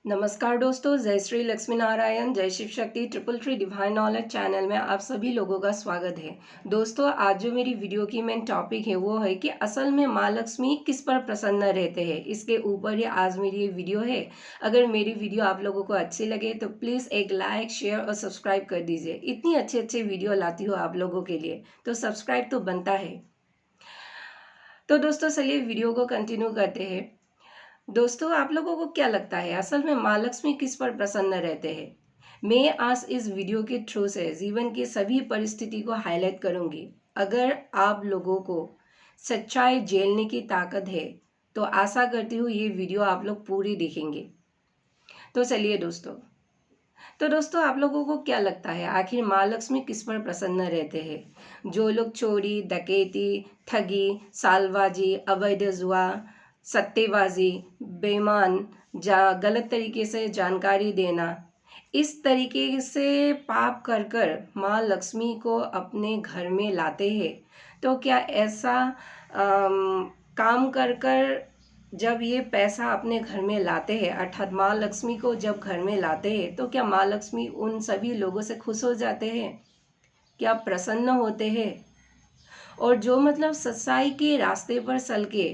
नमस्कार दोस्तों, जय श्री लक्ष्मी नारायण, जय Shiv Shakti triple three divine knowledge channel में आप सभी लोगों का स्वागत है। दोस्तों, आज जो मेरी वीडियो की मेन टॉपिक है वो है कि असल में माँ लक्ष्मी किस पर प्रसन्न रहते हैं। इसके ऊपर ही आज मेरी ये वीडियो है। अगर मेरी वीडियो आप लोगों को अच्छी लगे तो प्लीज़ एक लाइक, शेयर और सब्सक्राइब कर दीजिए। इतनी अच्छी अच्छी वीडियो लाती हूँ आप लोगों के लिए, तो सब्सक्राइब तो बनता है। तो दोस्तों, चलिए वीडियो को कंटिन्यू करते हैं। दोस्तों, आप लोगों को क्या लगता है असल में माँ लक्ष्मी किस पर प्रसन्न रहते हैं? मैं आज इस वीडियो के थ्रू से जीवन की सभी परिस्थिति को हाईलाइट करूंगी। अगर आप लोगों को सच्चाई झेलने की ताकत है तो आशा करती हूँ ये वीडियो आप लोग पूरी देखेंगे। तो चलिए दोस्तों, आप लोगों को क्या लगता है आखिर माँ लक्ष्मी किस पर प्रसन्न रहते हैं? जो लोग चोरी, डकैती, ठगी, सालबाजी, अवैध जुआ, सट्टेबाजी, बेईमान गलत तरीके से जानकारी देना, इस तरीके से पाप कर कर माँ लक्ष्मी को अपने घर में लाते हैं। तो क्या ऐसा काम कर कर जब ये पैसा अपने घर में लाते हैं, अर्थात माँ लक्ष्मी को जब घर में लाते हैं, तो क्या माँ लक्ष्मी उन सभी लोगों से खुश हो जाते हैं? क्या प्रसन्न होते हैं? और जो मतलब सच्चाई के रास्ते पर चल के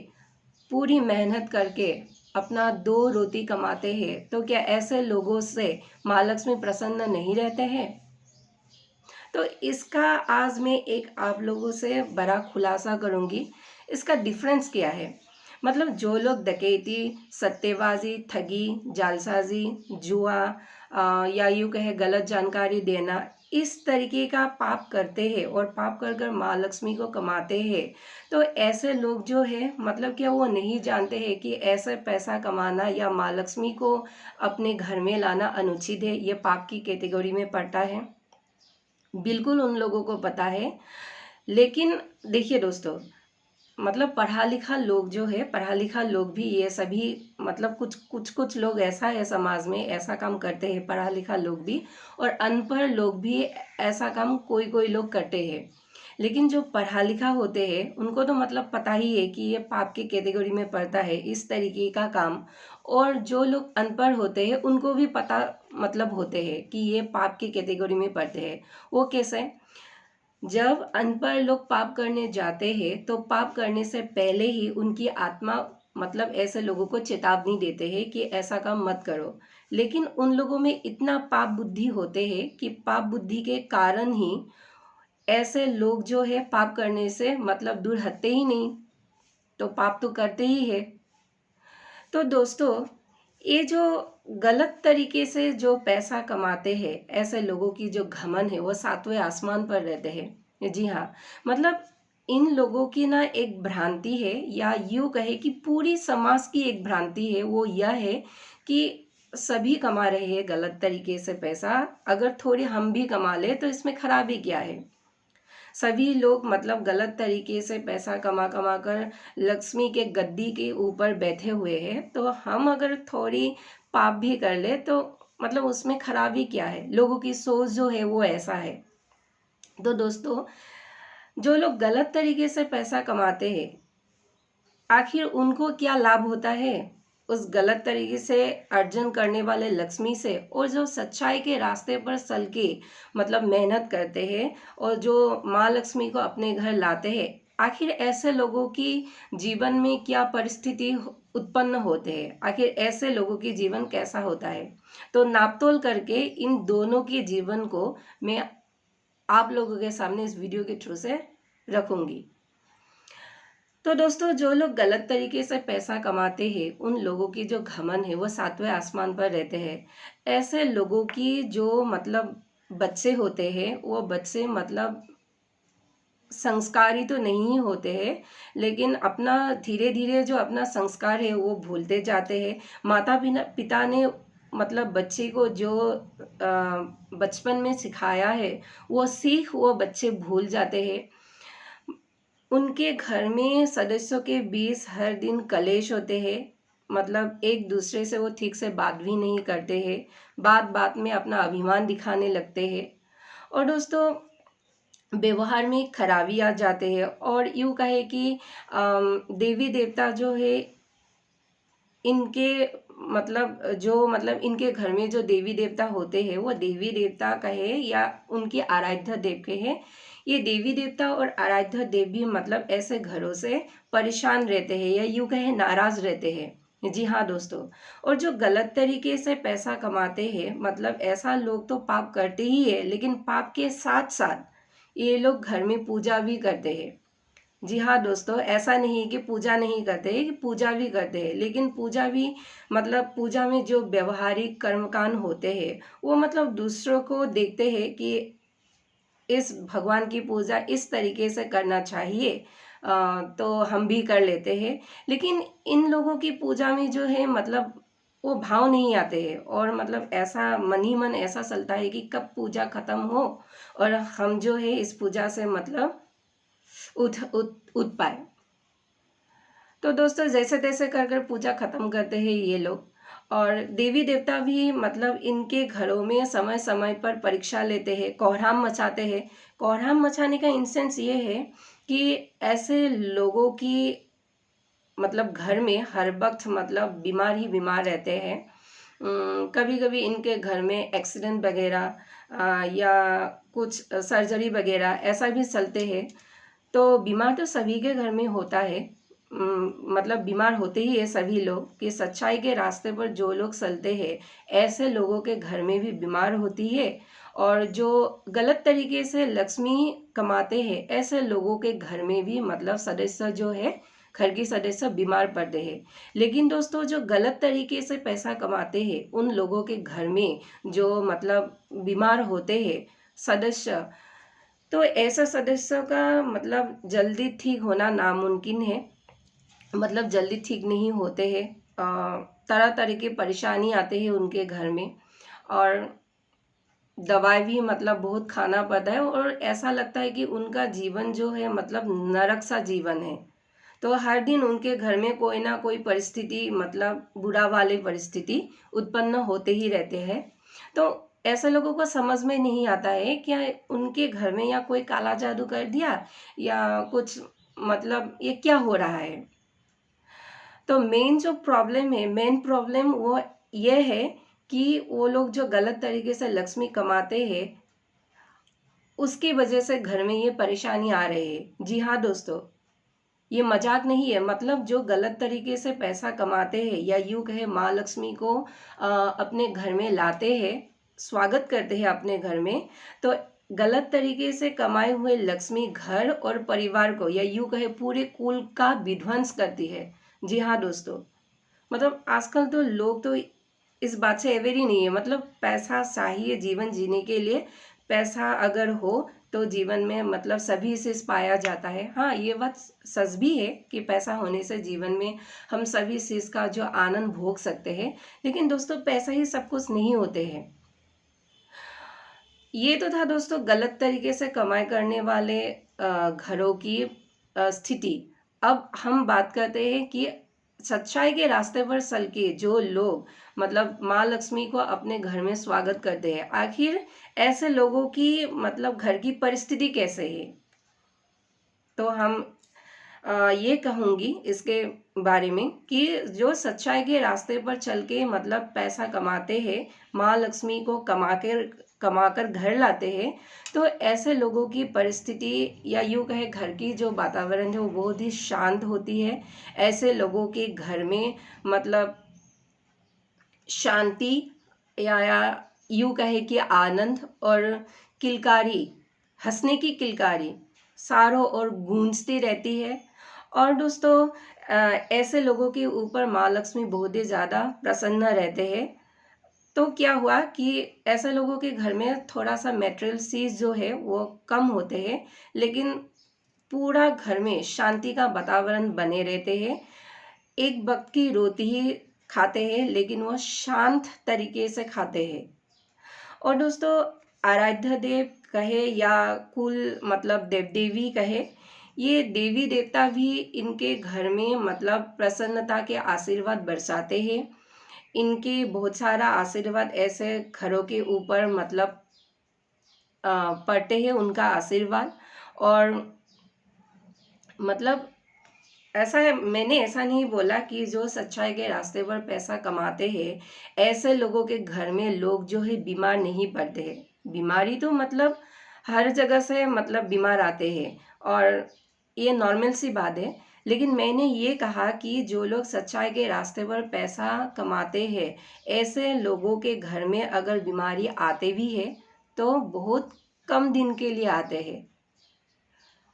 पूरी मेहनत करके अपना दो रोटी कमाते हैं, तो क्या ऐसे लोगों से माँ लक्ष्मी प्रसन्न नहीं रहते हैं? तो इसका आज मैं एक आप लोगों से बड़ा खुलासा करूंगी। इसका डिफरेंस क्या है? मतलब जो लोग डकैती, सट्टेबाजी, ठगी, जालसाजी, जुआ या यूँ कहे गलत जानकारी देना, इस तरीके का पाप करते हैं और पाप कर कर माँ लक्ष्मी को कमाते हैं, तो ऐसे लोग जो है मतलब क्या वो नहीं जानते हैं कि ऐसे पैसा कमाना या माँ लक्ष्मी को अपने घर में लाना अनुचित है, ये पाप की कैटेगरी में पड़ता है? बिल्कुल उन लोगों को पता है। लेकिन देखिए दोस्तों, मतलब पढ़ा लिखा लोग जो है, पढ़ा लिखा लोग भी ये सभी मतलब कुछ लोग ऐसा है समाज में, ऐसा काम करते हैं पढ़ा लिखा लोग भी, और अनपढ़ लोग भी ऐसा काम कोई कोई लोग करते हैं। लेकिन जो पढ़ा लिखा होते हैं उनको तो मतलब पता ही है कि ये पाप की कैटेगरी में पड़ता है इस तरीके का काम। और जो लोग अनपढ़ होते हैं उनको भी पता मतलब होते हैं कि ये पाप की कैटेगरी में पड़ते हैं। वो कैसे? जब अनपढ़ लोग पाप करने जाते हैं तो पाप करने से पहले ही उनकी आत्मा मतलब ऐसे लोगों को चेतावनी देते हैं कि ऐसा काम मत करो। लेकिन उन लोगों में इतना पाप बुद्धि होते हैं कि पाप बुद्धि के कारण ही ऐसे लोग जो है पाप करने से मतलब दूर हटते ही नहीं, तो पाप तो करते ही है। तो दोस्तों, ये जो गलत तरीके से जो पैसा कमाते हैं ऐसे लोगों की जो घमंड है वो सातवें आसमान पर रहते हैं। जी हाँ, मतलब इन लोगों की ना एक भ्रांति है, या यूँ कहे कि पूरी समाज की एक भ्रांति है, वो यह है कि सभी कमा रहे हैं गलत तरीके से पैसा, अगर थोड़ी हम भी कमा ले तो इसमें खराबी क्या है? सभी लोग मतलब गलत तरीके से पैसा कमा कमा कर लक्ष्मी के गद्दी के ऊपर बैठे हुए हैं, तो हम अगर थोड़ी पाप भी कर ले तो मतलब उसमें खराबी क्या है? लोगों की सोच जो है वो ऐसा है। तो दोस्तों, जो लोग गलत तरीके से पैसा कमाते हैं, आखिर उनको क्या लाभ होता है उस गलत तरीके से अर्जन करने वाले लक्ष्मी से? और जो सच्चाई के रास्ते पर चल के मतलब मेहनत करते हैं और जो माँ लक्ष्मी को अपने घर लाते हैं, आखिर ऐसे लोगों की जीवन में क्या परिस्थिति उत्पन्न होते हैं? आखिर ऐसे लोगों की जीवन कैसा होता है? तो नापतोल करके इन दोनों के जीवन को मैं आप लोगों के सामने इस वीडियो के थ्रू से रखूंगी। तो दोस्तों, जो लोग गलत तरीके से पैसा कमाते हैं उन लोगों की जो घमंड है वो सातवें आसमान पर रहते हैं। ऐसे लोगों की जो मतलब बच्चे होते हैं वो बच्चे मतलब संस्कारी तो नहीं होते हैं, लेकिन अपना धीरे धीरे जो अपना संस्कार है वो भूलते जाते हैं। माता पिता ने मतलब बच्चे को जो बचपन में सिखाया है वो सीख वो बच्चे भूल जाते हैं। उनके घर में सदस्यों के बीच हर दिन कलेश होते हैं, मतलब एक दूसरे से वो ठीक से बात भी नहीं करते हैं, बात बात में अपना अभिमान दिखाने लगते हैं। और दोस्तों, व्यवहार में खराबी आ जाते हैं, और यूँ कहे कि देवी देवता जो है इनके मतलब जो मतलब इनके घर में जो देवी देवता होते हैं वो देवी देवता कहे या उनके आराध्य देव कहे, ये देवी देवता और आराध्य देव भी मतलब ऐसे घरों से परेशान रहते हैं या यूँ कहे नाराज रहते हैं। जी हाँ दोस्तों, और जो गलत तरीके से पैसा कमाते हैं मतलब ऐसा लोग तो पाप करते ही है, लेकिन पाप के साथ साथ ये लोग घर में पूजा भी करते हैं। जी हाँ दोस्तों, ऐसा नहीं कि पूजा नहीं करते हैं, कि पूजा भी करते हैं, लेकिन पूजा भी मतलब पूजा में जो व्यवहारिक कर्मकांड होते हैं वो मतलब दूसरों को देखते हैं कि इस भगवान की पूजा इस तरीके से करना चाहिए, तो हम भी कर लेते हैं। लेकिन इन लोगों की पूजा में जो है मतलब वो भाव नहीं आते हैं, और मतलब ऐसा मन ही मन ऐसा चलता है कि कब पूजा खत्म हो और हम जो है इस पूजा से मतलब उठ उठ उठ पाए। तो दोस्तों जैसे तैसे कर कर पूजा खत्म करते हैं ये लोग, और देवी देवता भी मतलब इनके घरों में समय समय पर परीक्षा लेते हैं, कोहराम मचाते हैं। कोहराम मचाने का इंसेंस ये है कि ऐसे लोगों की मतलब घर में हर वक्त मतलब बीमार ही बीमार रहते हैं। कभी कभी इनके घर में एक्सीडेंट वगैरह या कुछ सर्जरी वगैरह ऐसा भी चलते हैं। तो बीमार तो सभी के घर में होता है। मतलब बीमार होते ही है सभी लोग, कि सच्चाई के रास्ते पर जो लोग चलते हैं ऐसे लोगों के घर में भी बीमार होती है, और जो गलत तरीके से लक्ष्मी कमाते हैं ऐसे लोगों के घर में भी मतलब सदस्य जो है घर के सदस्य बीमार पड़ते हैं। लेकिन दोस्तों जो गलत तरीके से पैसा कमाते हैं उन लोगों के घर में जो मतलब बीमार होते हैं सदस्य, तो ऐसा सदस्यों का मतलब जल्दी ठीक होना नामुमकिन है। मतलब जल्दी ठीक नहीं होते हैं, तरह तरह की परेशानी आते हैं उनके घर में, और दवाई भी मतलब बहुत खाना पड़ता है, और ऐसा लगता है कि उनका जीवन जो है मतलब नरक सा जीवन है। तो हर दिन उनके घर में कोई ना कोई परिस्थिति मतलब बुरा वाली परिस्थिति उत्पन्न होते ही रहते हैं। तो ऐसे लोगों को समझ में नहीं आता है क्या उनके घर में या कोई काला जादू कर दिया या कुछ, मतलब ये क्या हो रहा है। तो मेन प्रॉब्लम वो ये है कि वो लोग जो गलत तरीके से लक्ष्मी कमाते हैं उसकी वजह से घर में ये परेशानी आ रही है। जी हाँ दोस्तों, ये मजाक नहीं है। मतलब जो गलत तरीके से पैसा कमाते हैं या यूं कहे माँ लक्ष्मी को अपने घर में लाते हैं, स्वागत करते हैं अपने घर में, तो गलत तरीके से कमाए हुए लक्ष्मी घर और परिवार को या यूं कहे पूरे कुल का विध्वंस करती है। जी हाँ दोस्तों, मतलब आजकल तो लोग तो इस बात से अवेयर ही नहीं है। मतलब पैसा चाहिए जीवन जीने के लिए, पैसा अगर हो तो जीवन में मतलब सभी से पाया जाता है। हाँ ये बात सच भी है कि पैसा होने से जीवन में हम सभी चीज़ का जो आनंद भोग सकते हैं, लेकिन दोस्तों पैसा ही सब कुछ नहीं होते हैं। ये तो था दोस्तों गलत तरीके से कमाई करने वाले घरों की स्थिति। अब हम बात करते हैं कि सच्चाई के रास्ते पर चल के जो लोग मतलब माँ लक्ष्मी को अपने घर में स्वागत करते हैं, आखिर ऐसे लोगों की मतलब घर की परिस्थिति कैसे है। तो हम ये कहूँगी इसके बारे में कि जो सच्चाई के रास्ते पर चल के मतलब पैसा कमाते हैं, माँ लक्ष्मी को कमाकर घर लाते हैं, तो ऐसे लोगों की परिस्थिति या यूँ कहे घर की जो वातावरण है वो बहुत ही शांत होती है। ऐसे लोगों के घर में मतलब शांति या यूँ कहे कि आनंद और किलकारी, हंसने की किलकारी चारों ओर गूंजती रहती है। और दोस्तों ऐसे लोगों के ऊपर माँ लक्ष्मी बहुत ही ज़्यादा प्रसन्न रहते हैं। तो क्या हुआ कि ऐसे लोगों के घर में थोड़ा सा मेटेरियल चीज़ जो है वो कम होते हैं, लेकिन पूरा घर में शांति का वातावरण बने रहते हैं। एक वक्त की रोटी ही खाते हैं, लेकिन वो शांत तरीके से खाते हैं। और दोस्तों आराध्य देव कहे या कुल मतलब देव देवी कहे, ये देवी देवता भी इनके घर में मतलब प्रसन्नता के आशीर्वाद बरसाते हैं। इनके बहुत सारा आशीर्वाद ऐसे घरों के ऊपर मतलब पड़ते हैं उनका आशीर्वाद। और मतलब ऐसा है, मैंने ऐसा नहीं बोला कि जो सच्चाई के रास्ते पर पैसा कमाते हैं ऐसे लोगों के घर में लोग जो है बीमार नहीं पड़ते हैं। बीमारी तो मतलब हर जगह से मतलब बीमार आते हैं और ये नॉर्मल सी बात है। लेकिन मैंने ये कहा कि जो लोग सच्चाई के रास्ते पर पैसा कमाते हैं ऐसे लोगों के घर में अगर बीमारी आते भी है तो बहुत कम दिन के लिए आते हैं।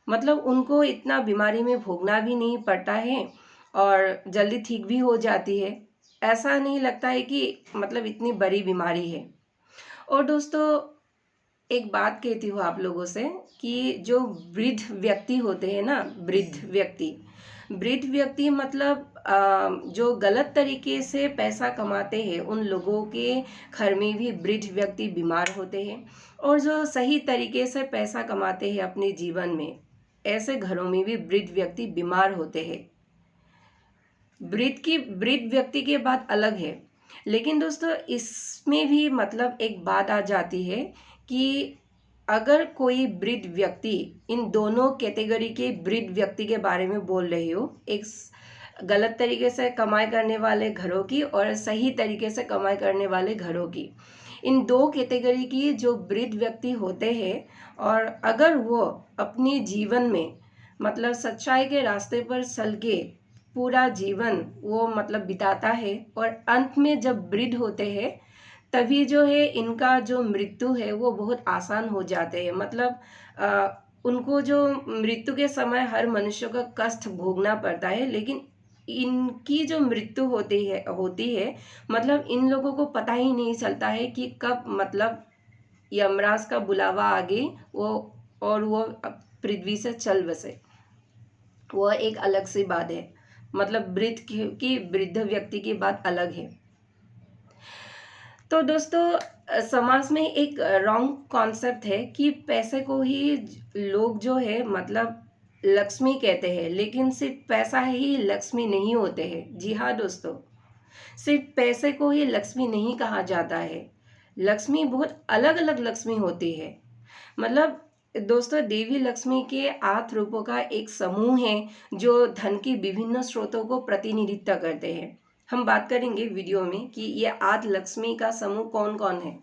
मतलब उनको इतना बीमारी में भोगना भी नहीं पड़ता है और जल्दी ठीक भी हो जाती है। ऐसा नहीं लगता है कि मतलब इतनी बड़ी बीमारी है। और दोस्तों, एक बात कहती हूँ आप लोगों से कि जो वृद्ध व्यक्ति होते हैं ना, वृद्ध व्यक्ति मतलब जो गलत तरीके से पैसा कमाते हैं उन लोगों के घर में भी वृद्ध व्यक्ति बीमार होते हैं। और जो सही तरीके से पैसा कमाते हैं अपने जीवन में ऐसे घरों में भी वृद्ध व्यक्ति बीमार होते हैं। वृद्ध व्यक्ति की बात अलग है। लेकिन दोस्तों, इसमें भी मतलब एक बात आ जाती है कि अगर कोई वृद्ध व्यक्ति, इन दोनों कैटेगरी के वृद्ध व्यक्ति के बारे में बोल रही हो, एक गलत तरीके से कमाई करने वाले घरों की और सही तरीके से कमाई करने वाले घरों की, इन दो कैटेगरी की जो वृद्ध व्यक्ति होते हैं और अगर वो अपने जीवन में मतलब सच्चाई के रास्ते पर चल के पूरा जीवन वो मतलब बिताता है और अंत में जब वृद्ध होते हैं तभी जो है इनका जो मृत्यु है वो बहुत आसान हो जाते हैं। मतलब उनको जो मृत्यु के समय हर मनुष्य का कष्ट भोगना पड़ता है, लेकिन इनकी जो मृत्यु होती है मतलब इन लोगों को पता ही नहीं चलता है कि कब मतलब यमराज का बुलावा आ गई वो और वो पृथ्वी से चल बसे। वह एक अलग सी बात है। मतलब वृद्ध व्यक्ति की बात अलग है। तो दोस्तों, समाज में एक रॉन्ग कॉन्सेप्ट है कि पैसे को ही लोग जो है मतलब लक्ष्मी कहते हैं, लेकिन सिर्फ पैसा ही लक्ष्मी नहीं होते हैं। जी हाँ दोस्तों, सिर्फ पैसे को ही लक्ष्मी नहीं कहा जाता है। लक्ष्मी बहुत अलग अलग लक्ष्मी होती है। मतलब दोस्तों, देवी लक्ष्मी के 8 रूपों का एक समूह है जो धन की विभिन्न स्रोतों को प्रतिनिधित्व करते हैं। हम बात करेंगे वीडियो में कि ये 8 लक्ष्मी का समूह कौन कौन है।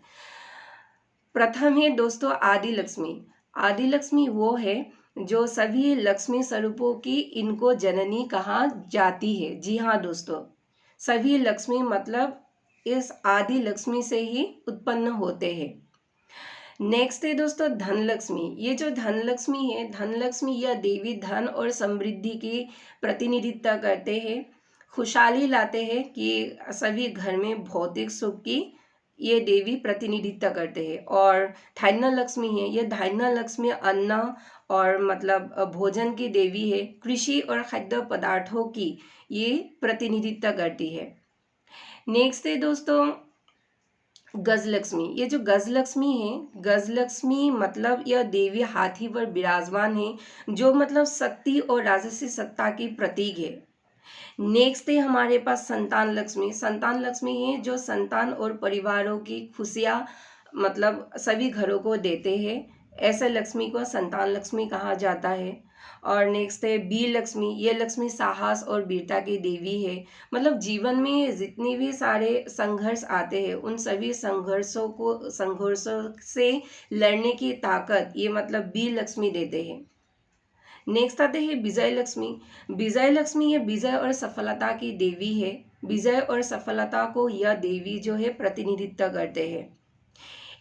प्रथम है दोस्तों आदि लक्ष्मी। आदि लक्ष्मी वो है जो सभी लक्ष्मी स्वरूपों की इनको जननी कहा जाती है। जी हाँ दोस्तों, सभी लक्ष्मी मतलब इस आदि लक्ष्मी से ही उत्पन्न होते हैं। नेक्स्ट है दोस्तों धन लक्ष्मी। ये जो धन लक्ष्मी है, धन लक्ष्मी यह देवी धन और समृद्धि की प्रतिनिधित्व करते हैं, खुशहाली लाते हैं कि सभी घर में भौतिक सुख की ये देवी प्रतिनिधित्व करते हैं। और धान्य लक्ष्मी है, ये धान्य लक्ष्मी अन्न और मतलब भोजन की देवी है, कृषि और खाद्य पदार्थों की ये प्रतिनिधित्व करती है। नेक्स्ट है दोस्तों गजलक्ष्मी। ये जो गजलक्ष्मी है, गजलक्ष्मी मतलब यह देवी हाथी पर विराजमान है जो मतलब शक्ति और राजसी सत्ता की प्रतीक है। नेक्स्ट है हमारे पास संतान लक्ष्मी। संतान लक्ष्मी है जो संतान और परिवारों की खुशियाँ मतलब सभी घरों को देते हैं। ऐसे लक्ष्मी को संतान लक्ष्मी कहा जाता है। और नेक्स्ट है वीर लक्ष्मी। ये लक्ष्मी साहस और वीरता की देवी है। मतलब जीवन में जितनी भी सारे संघर्ष आते हैं उन सभी संघर्षों से लड़ने की ताकत ये मतलब वीर लक्ष्मी देते हैं। नेक्स्ट आते हैं विजय लक्ष्मी। विजय लक्ष्मी ये विजय और सफलता की देवी है। विजय और सफलता को यह देवी जो है प्रतिनिधित्व करते हैं।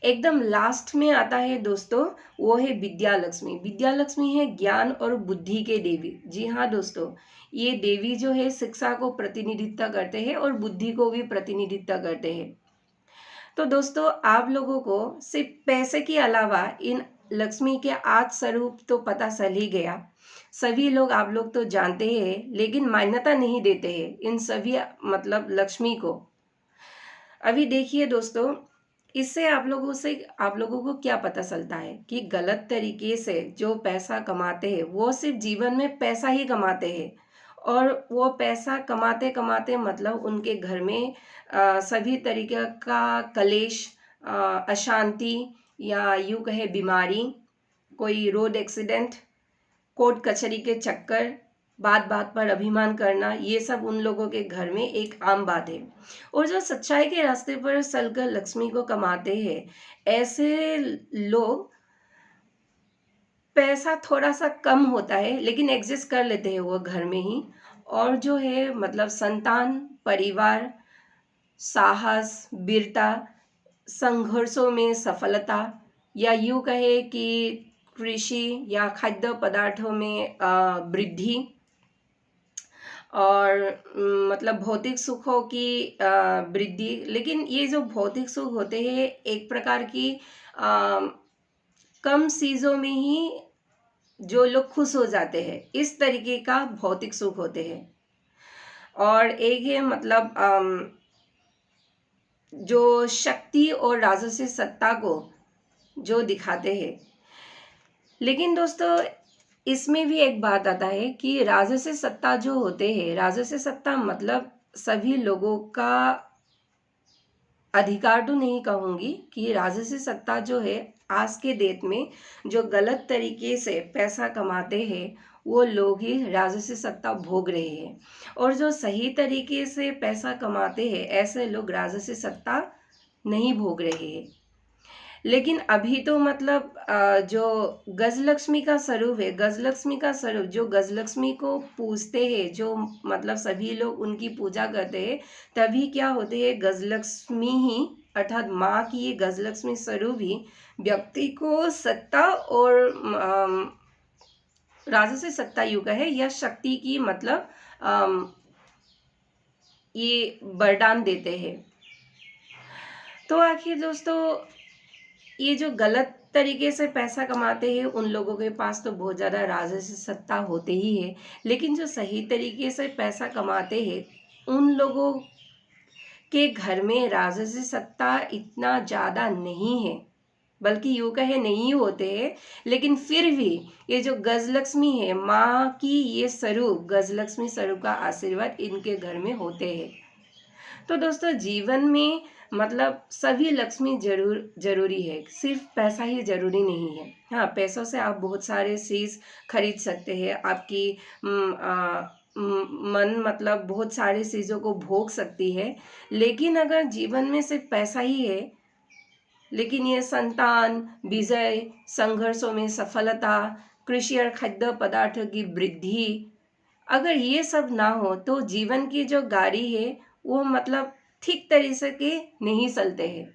एकदम लास्ट में आता है दोस्तों, वो है विद्या लक्ष्मी। विद्या लक्ष्मी है ज्ञान और बुद्धि के देवी। जी हाँ दोस्तों, ये देवी जो है शिक्षा को प्रतिनिधित्व करते हैं और बुद्धि को भी प्रतिनिधित्व करते हैं। तो दोस्तों, आप लोगों को सिर्फ पैसे के अलावा इन लक्ष्मी के 8 स्वरूप तो पता चल ही गया। सभी लोग आप लोग तो जानते हैं, लेकिन मान्यता नहीं देते हैं इन सभी मतलब लक्ष्मी को। अभी देखिए दोस्तों, इससे आप लोगों को क्या पता चलता है कि गलत तरीके से जो पैसा कमाते हैं वो सिर्फ जीवन में पैसा ही कमाते हैं और वो पैसा कमाते कमाते मतलब उनके घर में सभी तरीके का कलेश, अशांति या यूं कहे बीमारी, कोई रोड एक्सीडेंट, कोर्ट कचहरी के चक्कर, बात बात पर अभिमान करना, ये सब उन लोगों के घर में एक आम बात है। और जो सच्चाई के रास्ते पर चलकर लक्ष्मी को कमाते हैं, ऐसे लोग पैसा थोड़ा सा कम होता है लेकिन एडजस्ट कर लेते हैं वो घर में ही। और जो है मतलब संतान, परिवार, साहस, वीरता, संघर्षों में सफलता, या यूं कहे कि कृषि या खाद्य पदार्थों में वृद्धि, और मतलब भौतिक सुखों की वृद्धि। लेकिन ये जो भौतिक सुख होते हैं एक प्रकार की कम चीज़ों में ही जो लोग खुश हो जाते हैं, इस तरीके का भौतिक सुख होते हैं। और एक है मतलब जो शक्ति और राजसी सत्ता को जो दिखाते हैं। लेकिन दोस्तों इसमें भी एक बात आता है कि राजसी सत्ता जो होते हैं, राजसी सत्ता मतलब सभी लोगों का अधिकार तो नहीं कहूँगी, कि राजसी सत्ता जो है आज के डेट में जो गलत तरीके से पैसा कमाते हैं वो लोग ही राजसी सत्ता भोग रहे हैं। और जो सही तरीके से पैसा कमाते हैं ऐसे लोग राजसी सत्ता नहीं भोग रहे हैं। लेकिन अभी तो मतलब जो गजलक्ष्मी का स्वरूप है, गजलक्ष्मी का स्वरूप जो गजलक्ष्मी को पूजते हैं, जो मतलब सभी लोग उनकी पूजा करते हैं, तभी क्या होते हैं गजलक्ष्मी ही अर्थात माँ की ये गजलक्ष्मी स्वरूप ही व्यक्ति को सत्ता और राजसी सत्ता युग है या शक्ति की मतलब ये वरदान देते हैं। तो आखिर दोस्तों ये जो गलत तरीके से पैसा कमाते हैं उन लोगों के पास तो बहुत ज़्यादा राजसी सत्ता होते ही है, लेकिन जो सही तरीके से पैसा कमाते हैं उन लोगों के घर में राजसी सत्ता इतना ज़्यादा नहीं है, बल्कि यूँ कहे नहीं होते हैं। लेकिन फिर भी ये जो गजलक्ष्मी है, माँ की ये स्वरूप, गजलक्ष्मी स्वरूप का आशीर्वाद इनके घर में होते हैं। तो दोस्तों जीवन में मतलब सभी लक्ष्मी जरूरी है, सिर्फ पैसा ही जरूरी नहीं है। हाँ, पैसों से आप बहुत सारे चीज खरीद सकते हैं, आपकी मन मतलब बहुत सारी चीज़ों को भोग सकती है। लेकिन अगर जीवन में सिर्फ पैसा ही है, लेकिन ये संतान, विजय, संघर्षों में सफलता, कृषि और खाद्य पदार्थों की वृद्धि, अगर ये सब ना हो तो जीवन की जो गाड़ी है वो मतलब ठीक तरीके के नहीं चलते हैं।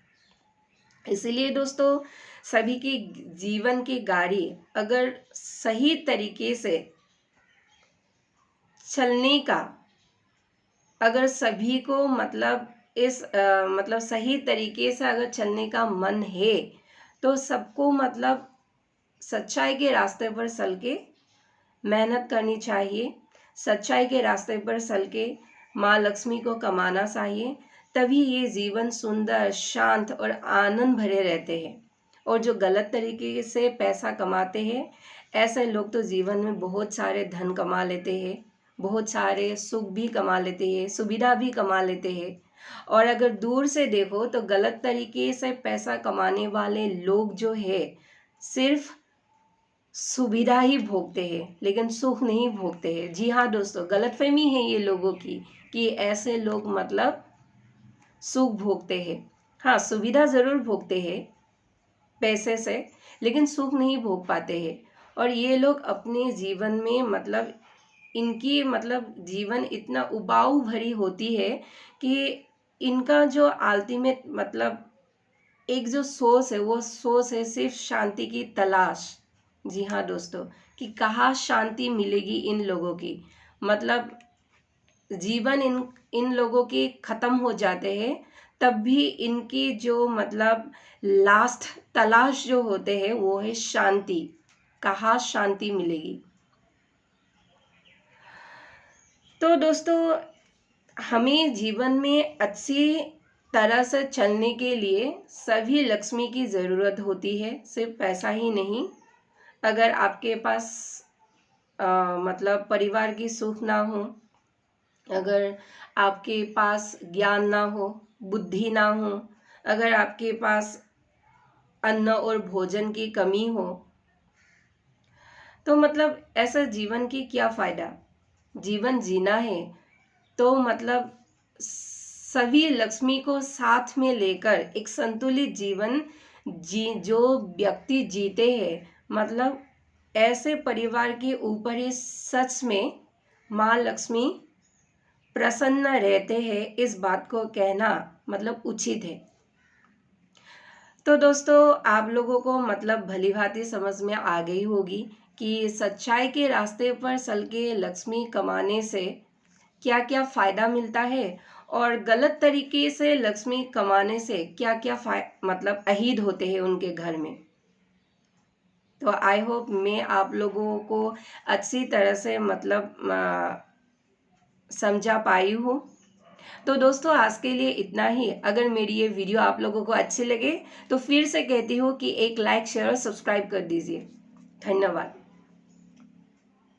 इसलिए दोस्तों सभी की जीवन की गाड़ी अगर सही तरीके से चलने का, अगर सभी को मतलब इस मतलब सही तरीके से अगर चलने का मन है तो सबको मतलब सच्चाई के रास्ते पर चल के मेहनत करनी चाहिए, सच्चाई के रास्ते पर चल के माँ लक्ष्मी को कमाना चाहिए। तभी ये जीवन सुंदर, शांत और आनंद भरे रहते हैं। और जो गलत तरीके से पैसा कमाते हैं ऐसे लोग तो जीवन में बहुत सारे धन कमा लेते हैं, बहुत सारे सुख भी कमा लेते हैं, सुविधा भी कमा लेते हैं। और अगर दूर से देखो तो गलत तरीके से पैसा कमाने वाले लोग जो है सिर्फ सुविधा ही भोगते हैं लेकिन सुख नहीं भोगते हैं। जी हाँ दोस्तों, गलतफहमी है ये लोगों की कि ऐसे लोग मतलब सुख भोगते हैं। हाँ, सुविधा ज़रूर भोगते हैं पैसे से, लेकिन सुख नहीं भोग पाते हैं। और ये लोग अपने जीवन में मतलब इनकी मतलब जीवन इतना उबाऊ भरी होती है कि इनका जो अल्टीमेट मतलब एक जो सोच है वो सोच है सिर्फ शांति की तलाश। जी हाँ दोस्तों, कि कहाँ शांति मिलेगी इन लोगों की, मतलब जीवन इन लोगों के खत्म हो जाते हैं तब भी इनकी जो मतलब लास्ट तलाश जो होते हैं वो है शांति, कहाँ शांति मिलेगी। तो दोस्तों हमें जीवन में अच्छी तरह से चलने के लिए सभी लक्ष्मी की ज़रूरत होती है, सिर्फ पैसा ही नहीं। अगर आपके पास मतलब परिवार की सुख ना हो, अगर आपके पास ज्ञान ना हो, बुद्धि ना हो, अगर आपके पास अन्न और भोजन की कमी हो, तो मतलब ऐसा जीवन की क्या फ़ायदा। जीवन जीना है तो मतलब सभी लक्ष्मी को साथ में लेकर एक संतुलित जीवन जो व्यक्ति जीते हैं, मतलब ऐसे परिवार के ऊपर ही सच में माँ लक्ष्मी प्रसन्न रहते हैं, इस बात को कहना मतलब उचित है। तो दोस्तों, आप लोगों को मतलब भली भांति समझ में आ गई होगी कि सच्चाई के रास्ते पर चल के लक्ष्मी कमाने से क्या क्या फायदा मिलता है और गलत तरीके से लक्ष्मी कमाने से क्या क्या मतलब अहित होते हैं उनके घर में। तो आई होप मैं आप लोगों को अच्छी तरह से मतलब समझा पाई हूँ। तो दोस्तों, आज के लिए इतना ही। अगर मेरी ये वीडियो आप लोगों को अच्छी लगे तो फिर से कहती हूँ कि एक लाइक, शेयर और सब्सक्राइब कर दीजिए। धन्यवाद।